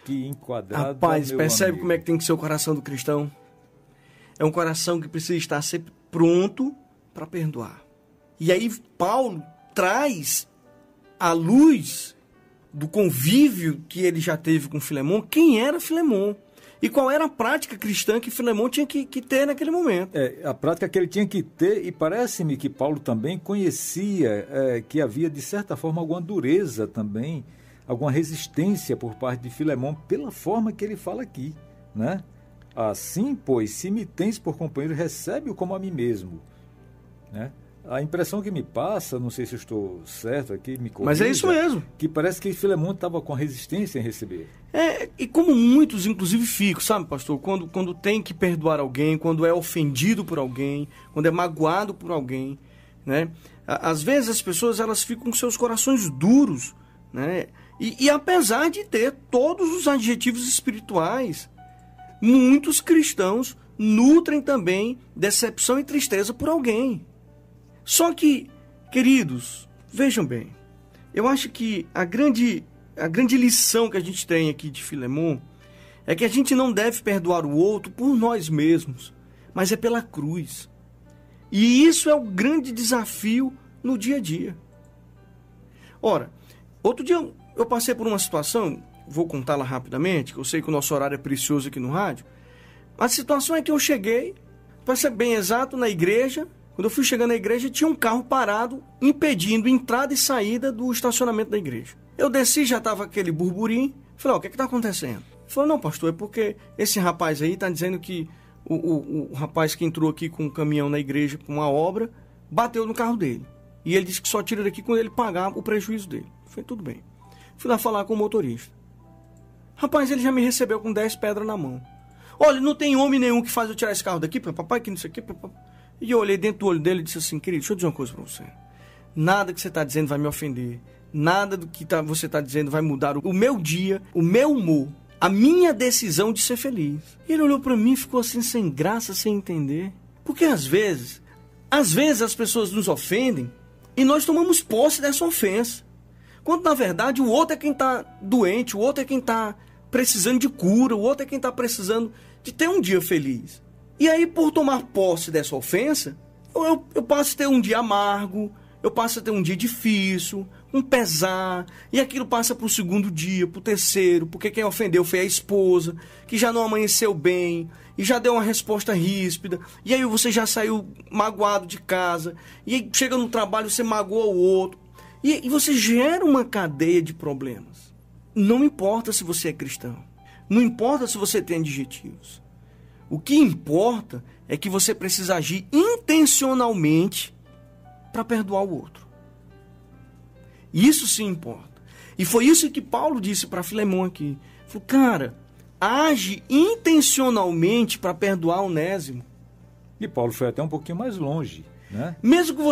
Que enquadrado. Rapaz, meu percebe amigo. como é que tem que ser o coração do cristão? É um coração que precisa estar sempre pronto para perdoar. E aí Paulo traz à luz do convívio que ele já teve com Filemon, quem era Filemon. E qual era a prática cristã que Filemon tinha que ter naquele momento. A prática que ele tinha que ter, e parece-me que Paulo também conhecia que havia, de certa forma, alguma dureza também, alguma resistência por parte de Filemon, pela forma que ele fala aqui, né? Assim, pois, se me tens por companheiro, recebe-o como a mim mesmo, né? A impressão que me passa, não sei se eu estou certo aqui, me corrija, mas é isso mesmo. Que parece que Filemon estava com resistência em receber. E como muitos, inclusive, ficam, sabe, pastor? Quando tem que perdoar alguém, quando é ofendido por alguém, quando é magoado por alguém, né? Às vezes as pessoas elas ficam com seus corações duros, né? E apesar de ter todos os adjetivos espirituais, muitos cristãos nutrem também decepção e tristeza por alguém. Só que, queridos, vejam bem, eu acho que a grande lição que a gente tem aqui de Filemon é que a gente não deve perdoar o outro por nós mesmos, mas é pela cruz. E isso é o grande desafio no dia a dia. Ora, outro dia eu passei por uma situação, vou contá-la rapidamente, que eu sei que o nosso horário é precioso aqui no rádio. A situação é que eu cheguei, para ser bem exato, na igreja. Quando eu fui chegando na igreja, tinha um carro parado, impedindo entrada e saída do estacionamento da igreja. Eu desci, já estava aquele burburinho. Falei, o que está acontecendo? Ele falou, não, pastor, é porque esse rapaz aí está dizendo que o rapaz que entrou aqui com um caminhão na igreja com uma obra, bateu no carro dele. E ele disse que só tira daqui quando ele pagar o prejuízo dele. Eu falei, tudo bem. Fui lá falar com o motorista. Rapaz, ele já me recebeu com 10 pedras na mão. Olha, não tem homem nenhum que faz eu tirar esse carro daqui, papai, que não sei o que, papai. E eu olhei dentro do olho dele e disse assim, querido, deixa eu dizer uma coisa para você. Nada que você está dizendo vai me ofender. Nada do que você está dizendo vai mudar o meu dia, o meu humor, a minha decisão de ser feliz. E ele olhou para mim e ficou assim, sem graça, sem entender. Porque às vezes as pessoas nos ofendem e nós tomamos posse dessa ofensa. Quando na verdade o outro é quem está doente, o outro é quem está precisando de cura, o outro é quem está precisando de ter um dia feliz. E aí, por tomar posse dessa ofensa, eu passo a ter um dia amargo, eu passo a ter um dia difícil, um pesar, e aquilo passa para o segundo dia, para o terceiro, porque quem ofendeu foi a esposa, que já não amanheceu bem, e já deu uma resposta ríspida, e aí você já saiu magoado de casa, e aí chega no trabalho, você magoa o outro, e você gera uma cadeia de problemas. Não importa se você é cristão, não importa se você tem adjetivos. O que importa é que você precisa agir intencionalmente para perdoar o outro. Isso sim importa. E foi isso que Paulo disse para Filemão aqui. Falou, cara, age intencionalmente para perdoar Onésimo. E Paulo foi até um pouquinho mais longe, né? Mesmo que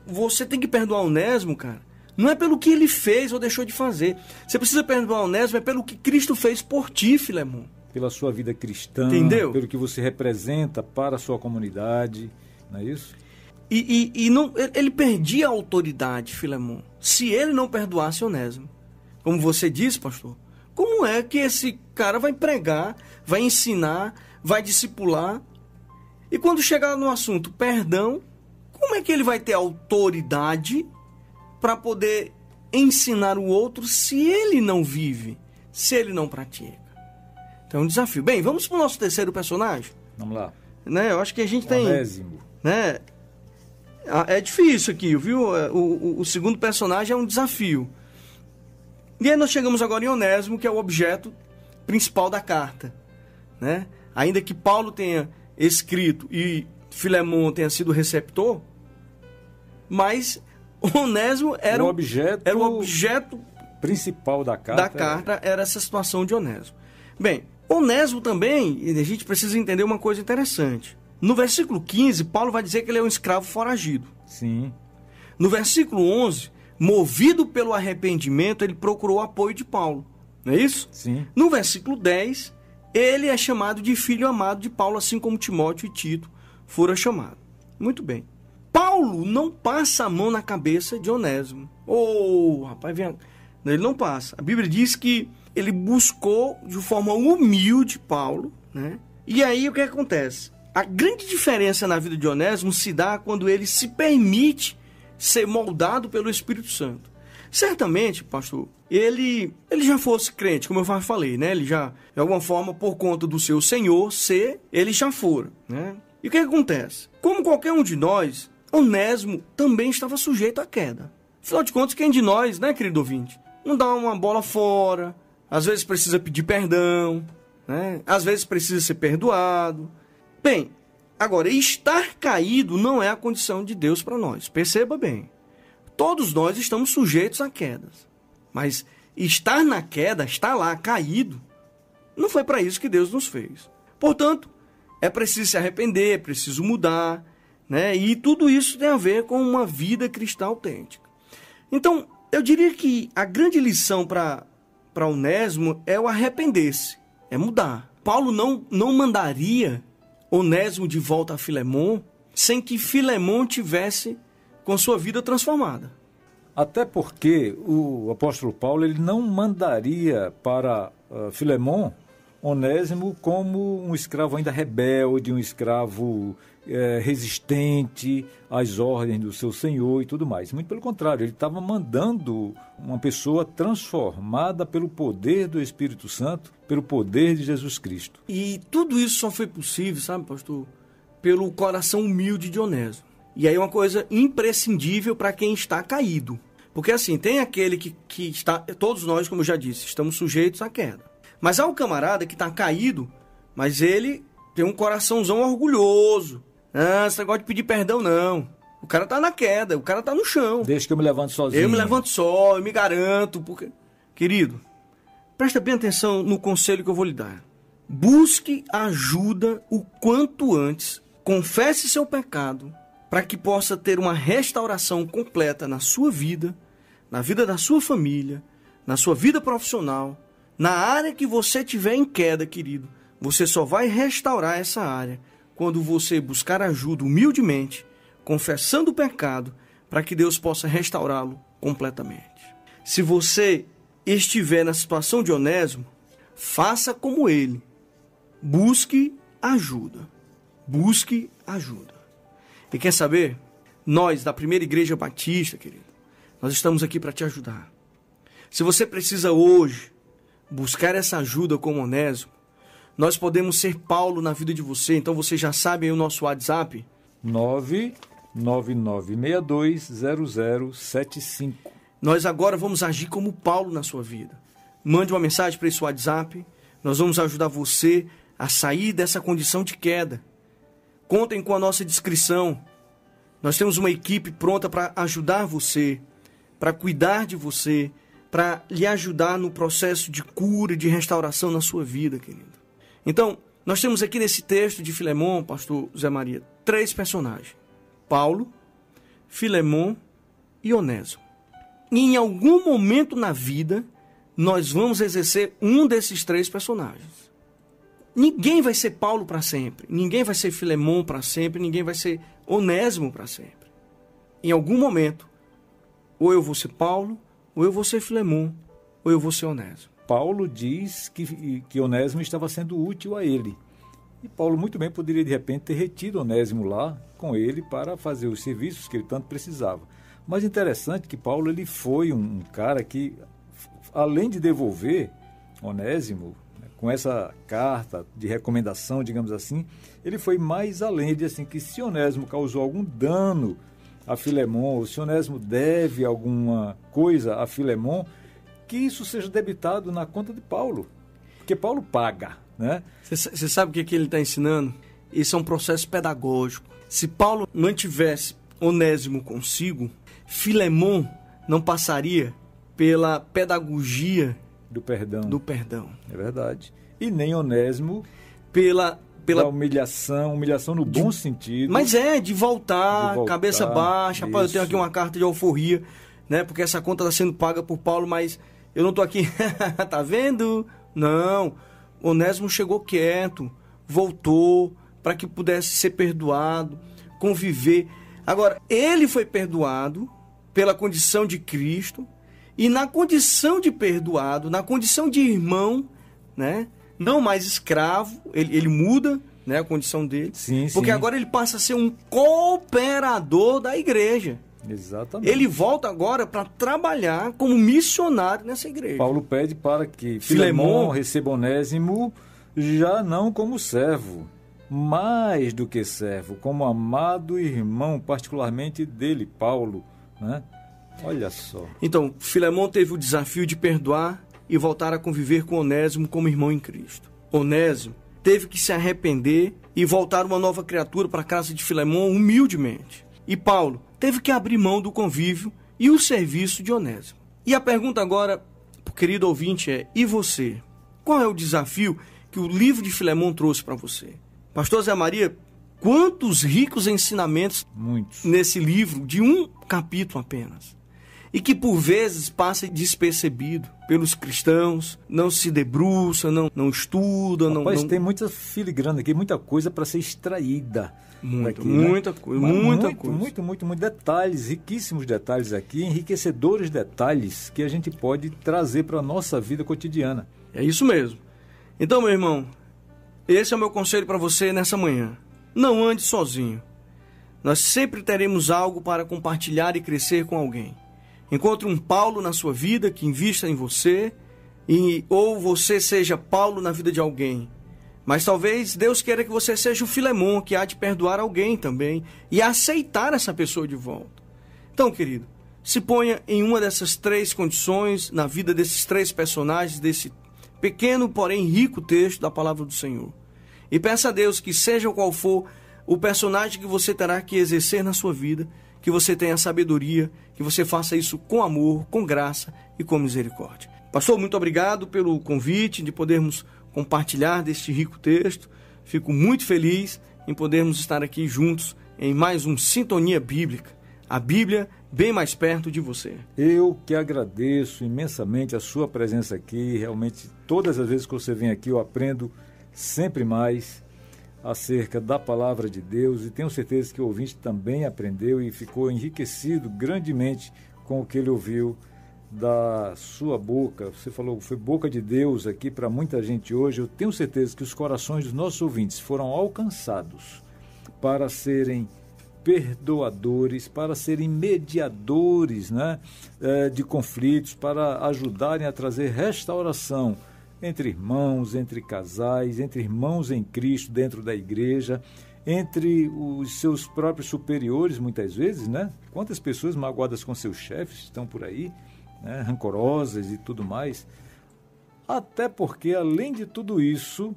você tem que perdoar Onésimo, cara, não é pelo que ele fez ou deixou de fazer. Você precisa perdoar Onésimo é pelo que Cristo fez por ti, Filemão. Pela sua vida cristã, entendeu? Pelo que você representa para a sua comunidade, não é isso? E não, ele perdia a autoridade, Filemão, se ele não perdoasse Onésimo. Como você disse, pastor, como é que esse cara vai pregar, vai ensinar, vai discipular? E quando chegar no assunto perdão, como é que ele vai ter autoridade para poder ensinar o outro se ele não vive, se ele não pratica? Então é um desafio. Bem, vamos para o nosso terceiro personagem? Vamos lá. Né, eu acho que a gente tem... Onésimo. Né, é difícil aqui, viu? O segundo personagem é um desafio. E aí nós chegamos agora em Onésimo, que é o objeto principal da carta. Né? Ainda que Paulo tenha escrito e Filemão tenha sido receptor, mas Onésimo era o objeto principal da carta. Era essa situação de Onésimo. Bem, Onésimo também, a gente precisa entender uma coisa interessante. No versículo 15, Paulo vai dizer que ele é um escravo foragido. Sim. No versículo 11, movido pelo arrependimento, ele procurou o apoio de Paulo. Não é isso? Sim. No versículo 10, ele é chamado de filho amado de Paulo, assim como Timóteo e Tito foram chamados. Muito bem. Paulo não passa a mão na cabeça de Onésimo. Rapaz, vem. Ele não passa. A Bíblia diz que ele buscou de forma humilde Paulo, né? E aí o que acontece? A grande diferença na vida de Onésimo se dá quando ele se permite ser moldado pelo Espírito Santo. Certamente, pastor, ele já fosse crente, como eu já falei, né? Ele já, de alguma forma, por conta do seu Senhor ele já fora, né? E o que acontece? Como qualquer um de nós, Onésimo também estava sujeito à queda. Afinal de contas, quem de nós, né, querido ouvinte, não dá uma bola fora, às vezes precisa pedir perdão, né? Às vezes precisa ser perdoado. Bem, agora, estar caído não é a condição de Deus para nós. Perceba bem. Todos nós estamos sujeitos a quedas. Mas estar na queda, estar lá caído, não foi para isso que Deus nos fez. Portanto, é preciso se arrepender, é preciso mudar, né? E tudo isso tem a ver com uma vida cristã autêntica. Então, eu diria que a grande lição para Onésimo é o arrepender-se, é mudar. Paulo não mandaria Onésimo de volta a Filemão sem que Filemão tivesse com sua vida transformada. Até porque o apóstolo Paulo ele não mandaria para Filemão Onésimo como um escravo ainda rebelde, um escravo resistente às ordens do seu senhor e tudo mais. Muito pelo contrário, ele estava mandando uma pessoa transformada pelo poder do Espírito Santo, pelo poder de Jesus Cristo. E tudo isso só foi possível, sabe, pastor, pelo coração humilde de Onésimo. E aí é uma coisa imprescindível para quem está caído. Porque assim, tem aquele que está, todos nós, como eu já disse, estamos sujeitos à queda. Mas há um camarada que está caído, mas ele tem um coraçãozão orgulhoso. Esse negócio de pedir perdão, não. O cara tá na queda, o cara tá no chão. Deixa que eu me levanto sozinho. Eu me levanto só, eu me garanto. Porque... Querido, presta bem atenção no conselho que eu vou lhe dar. Busque ajuda o quanto antes. Confesse seu pecado para que possa ter uma restauração completa na sua vida, na vida da sua família, na sua vida profissional. Na área que você tiver em queda, querido, você só vai restaurar essa área quando você buscar ajuda humildemente, confessando o pecado, para que Deus possa restaurá-lo completamente. Se você estiver na situação de Onésimo, faça como ele. Busque ajuda. Busque ajuda. E quer saber? Nós, da Primeira Igreja Batista, querido, nós estamos aqui para te ajudar. Se você precisa hoje buscar essa ajuda como Onésimo, nós podemos ser Paulo na vida de você. Então você já sabe aí o nosso WhatsApp? 999620075. Nós agora vamos agir como Paulo na sua vida. Mande uma mensagem para esse WhatsApp. Nós vamos ajudar você a sair dessa condição de queda. Contem com a nossa descrição. Nós temos uma equipe pronta para ajudar você, para cuidar de você, para lhe ajudar no processo de cura e de restauração na sua vida, querido. Então, nós temos aqui nesse texto de Filemon, pastor Zé Maria, 3 personagens. Paulo, Filemon e Onésimo. E em algum momento na vida, nós vamos exercer um desses 3 personagens. Ninguém vai ser Paulo para sempre, ninguém vai ser Filemon para sempre, ninguém vai ser Onésimo para sempre. Em algum momento, ou eu vou ser Paulo, ou eu vou ser Filemon, ou eu vou ser Onésimo. Paulo diz que Onésimo estava sendo útil a ele. E Paulo muito bem poderia, de repente, ter retido Onésimo lá com ele para fazer os serviços que ele tanto precisava. Mas interessante que Paulo ele foi um cara que, além de devolver Onésimo, com essa carta de recomendação, digamos assim, ele foi mais além. Ele disse assim, que se Onésimo causou algum dano a Filemon, ou se Onésimo deve alguma coisa a Filemon, que isso seja debitado na conta de Paulo, porque Paulo paga, né? Você sabe o que ele está ensinando? Isso é um processo pedagógico. Se Paulo mantivesse Onésimo consigo, Filemon não passaria pela pedagogia do perdão. É verdade. E nem Onésimo pela humilhação no bom sentido. Mas de voltar, cabeça baixa. Rapaz, eu tenho aqui uma carta de alforria, né? Porque essa conta está sendo paga por Paulo, mas eu não estou aqui. Tá vendo? Não. Onésimo chegou quieto, voltou para que pudesse ser perdoado, conviver. Agora, ele foi perdoado pela condição de Cristo. E na condição de perdoado, na condição de irmão, né? Não mais escravo, ele muda, né, a condição dele. Sim, porque agora ele passa a ser um cooperador da igreja. Exatamente. Ele volta agora para trabalhar como missionário nessa igreja. Paulo pede para que Filemon receba Onésimo já não como servo, mais do que servo, como amado irmão, particularmente dele, Paulo, né? Olha só. Então, Filemon teve o desafio de perdoar e voltar a conviver com Onésimo como irmão em Cristo. Onésimo teve que se arrepender e voltar uma nova criatura para a casa de Filemon humildemente. E Paulo teve que abrir mão do convívio e o serviço de Onésimo. E a pergunta agora, querido ouvinte, é: e você? Qual é o desafio que o livro de Filemon trouxe para você? Pastor Zé Maria, quantos ricos ensinamentos nesse livro, de um capítulo apenas. E que por vezes passa despercebido pelos cristãos, não se debruça, não estuda. Rapaz, tem muita filigrana aqui, muita coisa para ser extraída. Muita coisa. Muito detalhes, riquíssimos detalhes aqui, enriquecedores detalhes que a gente pode trazer para a nossa vida cotidiana. É isso mesmo. Então, meu irmão, esse é o meu conselho para você nessa manhã. Não ande sozinho. Nós sempre teremos algo para compartilhar e crescer com alguém. Encontre um Paulo na sua vida que invista em você, ou você seja Paulo na vida de alguém. Mas talvez Deus queira que você seja o Filemon, que há de perdoar alguém também e aceitar essa pessoa de volta. Então, querido, se ponha em uma dessas 3 condições na vida desses 3 personagens, desse pequeno, porém rico texto da palavra do Senhor. E peça a Deus que, seja qual for o personagem que você terá que exercer na sua vida, que você tenha sabedoria, que você faça isso com amor, com graça e com misericórdia. Pastor, muito obrigado pelo convite de podermos compartilhar deste rico texto. Fico muito feliz em podermos estar aqui juntos em mais um Sintonia Bíblica. A Bíblia bem mais perto de você. Eu que agradeço imensamente a sua presença aqui. Realmente, todas as vezes que você vem aqui, eu aprendo sempre mais acerca da palavra de Deus, e tenho certeza que o ouvinte também aprendeu e ficou enriquecido grandemente com o que ele ouviu da sua boca, você falou, foi boca de Deus aqui para muita gente hoje, eu tenho certeza que os corações dos nossos ouvintes foram alcançados para serem perdoadores, para serem mediadores, né, de conflitos, para ajudarem a trazer restauração entre irmãos, entre casais, entre irmãos em Cristo dentro da igreja, entre os seus próprios superiores, muitas vezes, né? Quantas pessoas magoadas com seus chefes estão por aí, né? Rancorosas e tudo mais. Até porque, além de tudo isso,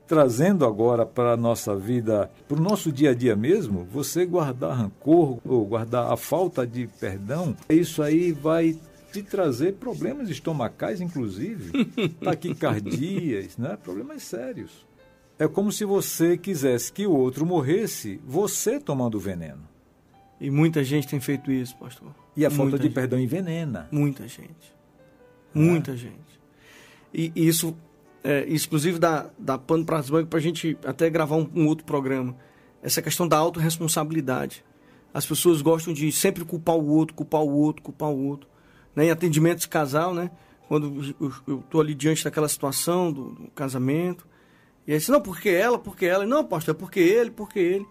trazendo agora para a nossa vida, para o nosso dia a dia mesmo, você guardar rancor ou guardar a falta de perdão, isso aí vai te trazer problemas estomacais, inclusive, taquicardias, né? Problemas sérios. É como se você quisesse que o outro morresse, você tomando o veneno. E muita gente tem feito isso, pastor. E a falta de perdão envenena. Muita gente. Muita gente. E isso, inclusive, dá pano para as mangas para a gente até gravar um outro programa. Essa questão da autorresponsabilidade. As pessoas gostam de sempre culpar o outro, culpar o outro, culpar o outro. Né? Em atendimento de casal, né? Quando eu estou ali diante daquela situação do casamento, e aí, não, porque ela, não, pastor, é porque ele.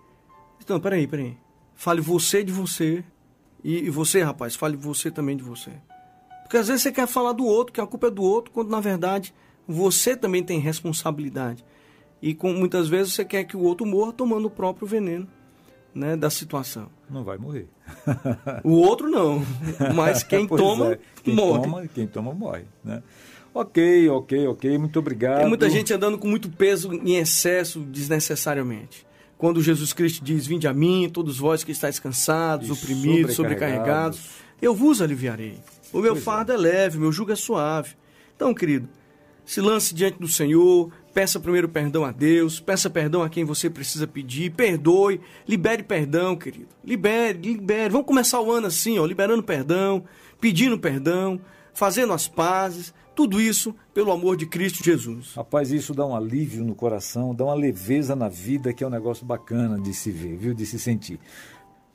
Então, peraí. Fale você de você, e você, rapaz, fale você também de você. Porque às vezes você quer falar do outro, que a culpa é do outro, quando na verdade você também tem responsabilidade. E muitas vezes você quer que o outro morra tomando o próprio veneno, né, da situação. Não vai morrer. O outro não, mas quem toma, morre. Quem toma, morre, né? Ok, muito obrigado. Tem muita gente andando com muito peso em excesso desnecessariamente. Quando Jesus Cristo diz, vinde a mim, todos vós que estáis cansados, oprimidos, sobrecarregados, eu vos aliviarei. O meu fardo é leve, o meu jugo é suave. Então, querido, se lance diante do Senhor, peça primeiro perdão a Deus, peça perdão a quem você precisa pedir, perdoe, libere perdão, querido. Libere. Vamos começar o ano assim, ó, liberando perdão, pedindo perdão, fazendo as pazes. Tudo isso pelo amor de Cristo Jesus. Rapaz, isso dá um alívio no coração, dá uma leveza na vida, que é um negócio bacana de se ver, viu? De se sentir.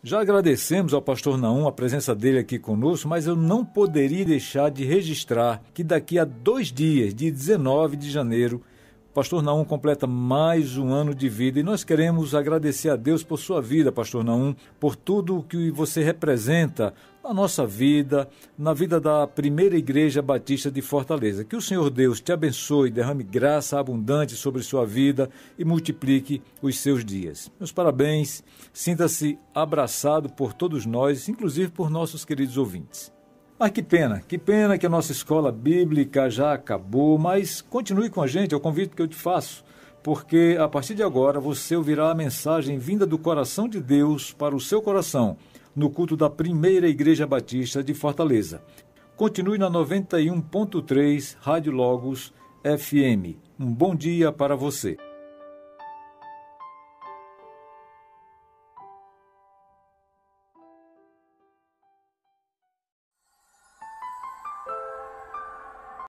Já agradecemos ao pastor Naum a presença dele aqui conosco, mas eu não poderia deixar de registrar que daqui a 2 dias, dia 19 de janeiro, o pastor Naum completa mais um ano de vida e nós queremos agradecer a Deus por sua vida, pastor Naum, por tudo que você representa na nossa vida, na vida da Primeira Igreja Batista de Fortaleza. Que o Senhor Deus te abençoe, derrame graça abundante sobre sua vida e multiplique os seus dias. Meus parabéns, sinta-se abraçado por todos nós, inclusive por nossos queridos ouvintes. Mas que pena que a nossa escola bíblica já acabou, mas continue com a gente, é o convite que eu te faço, porque a partir de agora você ouvirá a mensagem vinda do coração de Deus para o seu coração, no culto da Primeira Igreja Batista de Fortaleza. Continue na 91.3 Rádio Logos FM. Um bom dia para você.